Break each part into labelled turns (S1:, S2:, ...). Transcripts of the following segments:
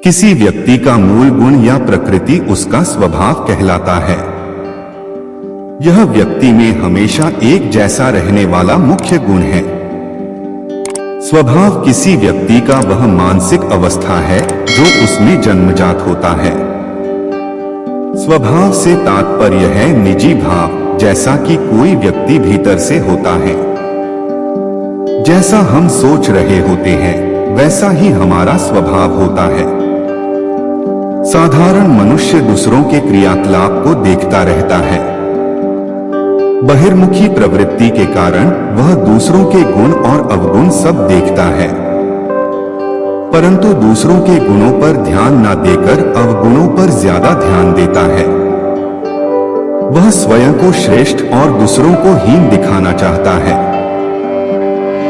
S1: किसी व्यक्ति का मूल गुण या प्रकृति उसका स्वभाव कहलाता है। यह व्यक्ति में हमेशा एक जैसा रहने वाला मुख्य गुण है। स्वभाव किसी व्यक्ति का वह मानसिक अवस्था है जो उसमें जन्मजात होता है। स्वभाव से तात्पर्य है निजी भाव, जैसा कि कोई व्यक्ति भीतर से होता है। जैसा हम सोच रहे होते हैं वैसा ही हमारा स्वभाव होता है। साधारण मनुष्य दूसरों के क्रियाकलाप को देखता रहता है। बहिर्मुखी प्रवृत्ति के कारण वह दूसरों के गुण और अवगुण सब देखता है, परंतु दूसरों के गुणों पर ध्यान न देकर अवगुणों पर ज्यादा ध्यान देता है। वह स्वयं को श्रेष्ठ और दूसरों को हीन दिखाना चाहता है।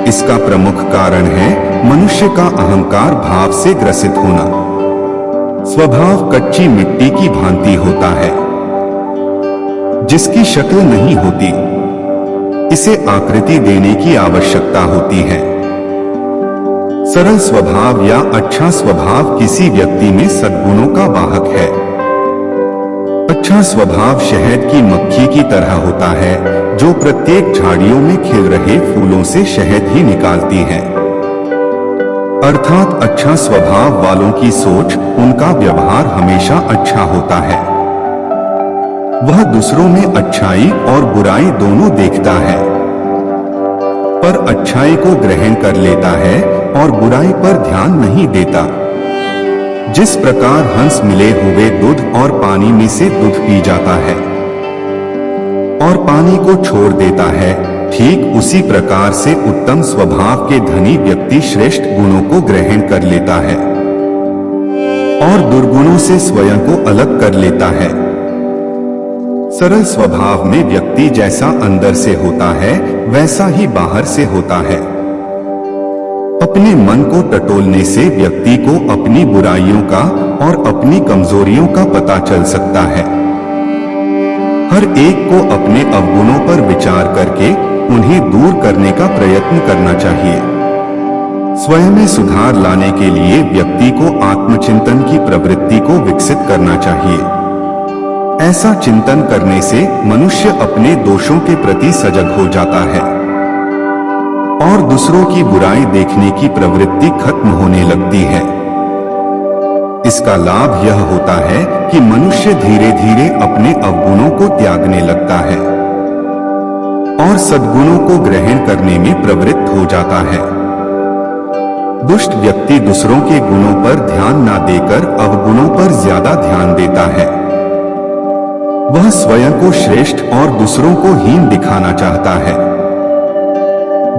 S1: इसका प्रमुख कारण है मनुष्य का अहंकार भाव से ग्रसित होना। स्वभाव कच्ची मिट्टी की भांति होता है, जिसकी शक्ल नहीं होती। इसे आकृति देने की आवश्यकता होती है। सरल स्वभाव या अच्छा स्वभाव किसी व्यक्ति में सद्गुणों का वाहक है। अच्छा स्वभाव शहद की मक्खी की तरह होता है, जो प्रत्येक झाड़ियों में खिल रहे फूलों से शहद ही निकालती है। अर्थात अच्छा स्वभाव वालों की सोच, उनका व्यवहार हमेशा अच्छा होता है। वह दूसरों में अच्छाई और बुराई दोनों देखता है, पर अच्छाई को ग्रहण कर लेता है और बुराई पर ध्यान नहीं देता। जिस प्रकार हंस मिले हुए दूध और पानी में से दूध पी जाता है और पानी को छोड़ देता है, ठीक उसी प्रकार से उत्तम स्वभाव के धनी व्यक्ति श्रेष्ठ गुणों को ग्रहण कर लेता है और दुर्गुणों से स्वयं को अलग कर लेता है। सरल स्वभाव में व्यक्ति जैसा अंदर से होता है वैसा ही बाहर से होता है। अपने मन को टटोलने से व्यक्ति को अपनी बुराइयों का और अपनी कमजोरियों का पता चल सकता है। हर एक को अपने अवगुणों पर विचार करके उन्हें दूर करने का प्रयत्न करना चाहिए। स्वयं में सुधार लाने के लिए व्यक्ति को आत्मचिंतन की प्रवृत्ति को विकसित करना चाहिए। ऐसा चिंतन करने से मनुष्य अपने दोषों के प्रति सजग हो जाता है और दूसरों की बुराई देखने की प्रवृत्ति खत्म होने लगती है। इसका लाभ यह होता है कि मनुष्य धीरे धीरे अपने अवगुणों को त्यागने लगता है और सद्गुणों को ग्रहण करने में प्रवृत्त हो जाता है। दुष्ट व्यक्ति दूसरों के गुणों पर ध्यान न देकर अवगुणों पर ज्यादा ध्यान देता है। वह स्वयं को श्रेष्ठ और दूसरों को हीन दिखाना चाहता है।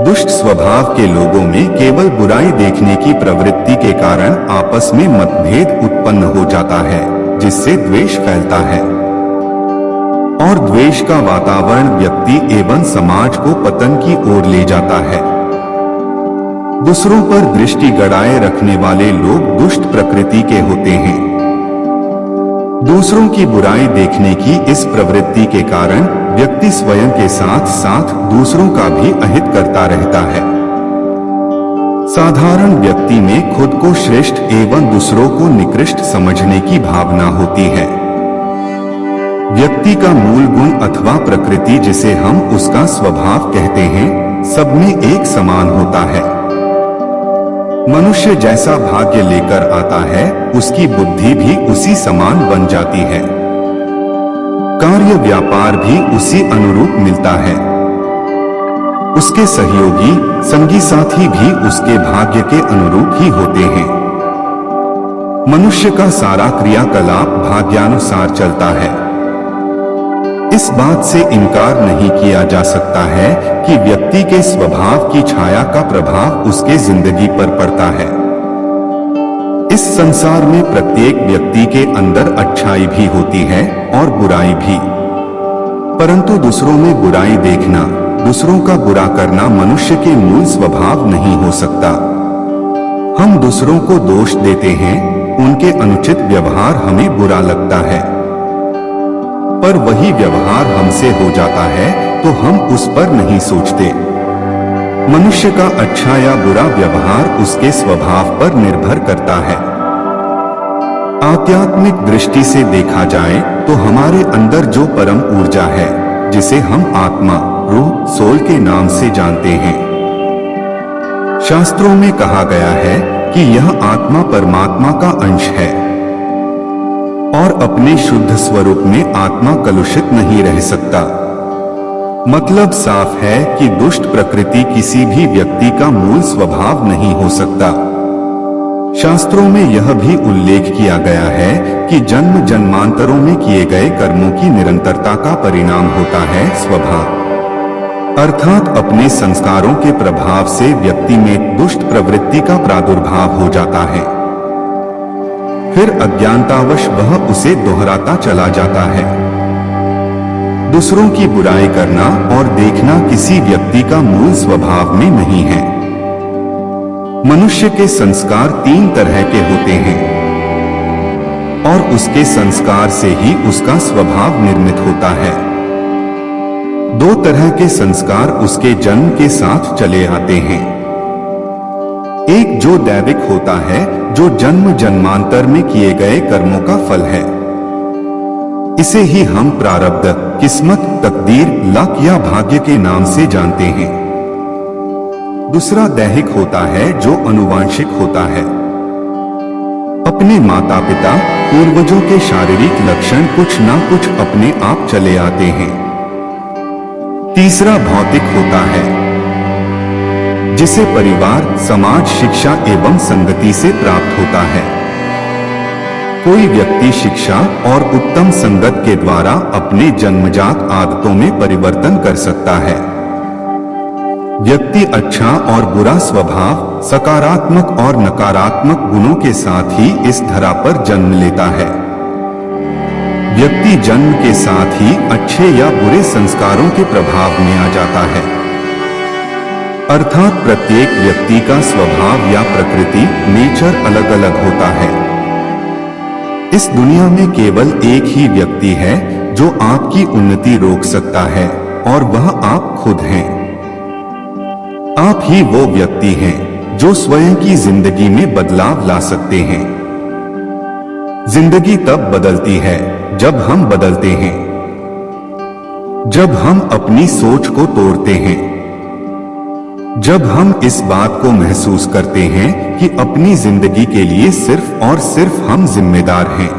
S1: दुष्ट स्वभाव के लोगों में केवल बुराई देखने की प्रवृत्ति के कारण आपस में मतभेद उत्पन्न हो जाता है, जिससे द्वेष फैलता है और द्वेष का वातावरण व्यक्ति एवं समाज को पतन की ओर ले जाता है। दूसरों पर दृष्टि गड़ाए रखने वाले लोग दुष्ट प्रकृति के होते हैं। दूसरों की बुराई देखने की इस प्रवृत्ति के कारण व्यक्ति स्वयं के साथ साथ दूसरों का भी अहित करता रहता है। साधारण व्यक्ति में खुद को श्रेष्ठ एवं दूसरों को निकृष्ट समझने की भावना होती है। व्यक्ति का मूल गुण अथवा प्रकृति, जिसे हम उसका स्वभाव कहते हैं, सब में एक समान होता है। मनुष्य जैसा भाग्य लेकर आता है, उसकी बुद्धि भी उसी समान बन जाती है। कार्य व्यापार भी उसी अनुरूप मिलता है। उसके सहयोगी संगी साथी भी उसके भाग्य के अनुरूप ही होते हैं। मनुष्य का सारा क्रियाकलाप भाग्यानुसार चलता है। इस बात से इनकार नहीं किया जा सकता है कि व्यक्ति के स्वभाव की छाया का प्रभाव उसके जिंदगी पर पड़ता है। इस संसार में प्रत्येक व्यक्ति के अंदर अच्छाई भी होती है और बुराई भी, परंतु दूसरों में बुराई देखना, दूसरों का बुरा करना मनुष्य के मूल स्वभाव नहीं हो सकता। हम दूसरों को दोष देते हैं, उनके अनुचित व्यवहार हमें बुरा लगता है, पर वही व्यवहार हमसे हो जाता है तो हम उस पर नहीं सोचते। मनुष्य का अच्छा या बुरा व्यवहार उसके स्वभाव पर निर्भर करता है। आध्यात्मिक दृष्टि से देखा जाए तो हमारे अंदर जो परम ऊर्जा है, जिसे हम आत्मा, रूह, सोल के नाम से जानते हैं, शास्त्रों में कहा गया है कि यह आत्मा परमात्मा का अंश है और अपने शुद्ध स्वरूप में आत्मा कलुषित नहीं रह सकता। मतलब साफ है कि दुष्ट प्रकृति किसी भी व्यक्ति का मूल स्वभाव नहीं हो सकता। शास्त्रों में यह भी उल्लेख किया गया है कि जन्म जन्मांतरों में किए गए कर्मों की निरंतरता का परिणाम होता है स्वभाव, अर्थात अपने संस्कारों के प्रभाव से व्यक्ति में दुष्ट प्रवृत्ति का प्रादुर्भाव हो जाता है। फिर अज्ञानतावश वह उसे दोहराता चला जाता है। दूसरों की बुराई करना और देखना किसी व्यक्ति का मूल स्वभाव में नहीं है। मनुष्य के संस्कार 3 तरह के होते हैं और उसके संस्कार से ही उसका स्वभाव निर्मित होता है। 2 तरह के संस्कार उसके जन्म के साथ चले आते हैं। एक जो दैविक होता है, जो जन्म जन्मांतर में किए गए कर्मों का फल है। इसे ही हम प्रारब्ध, किस्मत, तकदीर, लक या भाग्य के नाम से जानते हैं। दूसरा दैहिक होता है, जो अनुवांशिक होता है। अपने माता पिता, पूर्वजों के शारीरिक लक्षण कुछ ना कुछ अपने आप चले आते हैं। तीसरा भौतिक होता है, जिसे परिवार, समाज, शिक्षा एवं संगति से प्राप्त होता है। कोई व्यक्ति शिक्षा और उत्तम संगत के द्वारा अपने जन्मजात आदतों में परिवर्तन कर सकता है। व्यक्ति अच्छा और बुरा स्वभाव, सकारात्मक और नकारात्मक गुणों के साथ ही इस धरा पर जन्म लेता है। व्यक्ति जन्म के साथ ही अच्छे या बुरे संस्कारों के प्रभाव में आ जाता है। अर्थात प्रत्येक व्यक्ति का स्वभाव या प्रकृति, नेचर अलग अलग होता है। इस दुनिया में केवल एक ही व्यक्ति है जो आपकी उन्नति रोक सकता है और वह आप खुद हैं। आप ही वो व्यक्ति हैं जो स्वयं की जिंदगी में बदलाव ला सकते हैं। जिंदगी तब बदलती है जब हम बदलते हैं, जब हम अपनी सोच को तोड़ते हैं, जब हम इस बात को महसूस करते हैं कि अपनी जिंदगी के लिए सिर्फ और सिर्फ हम जिम्मेदार हैं।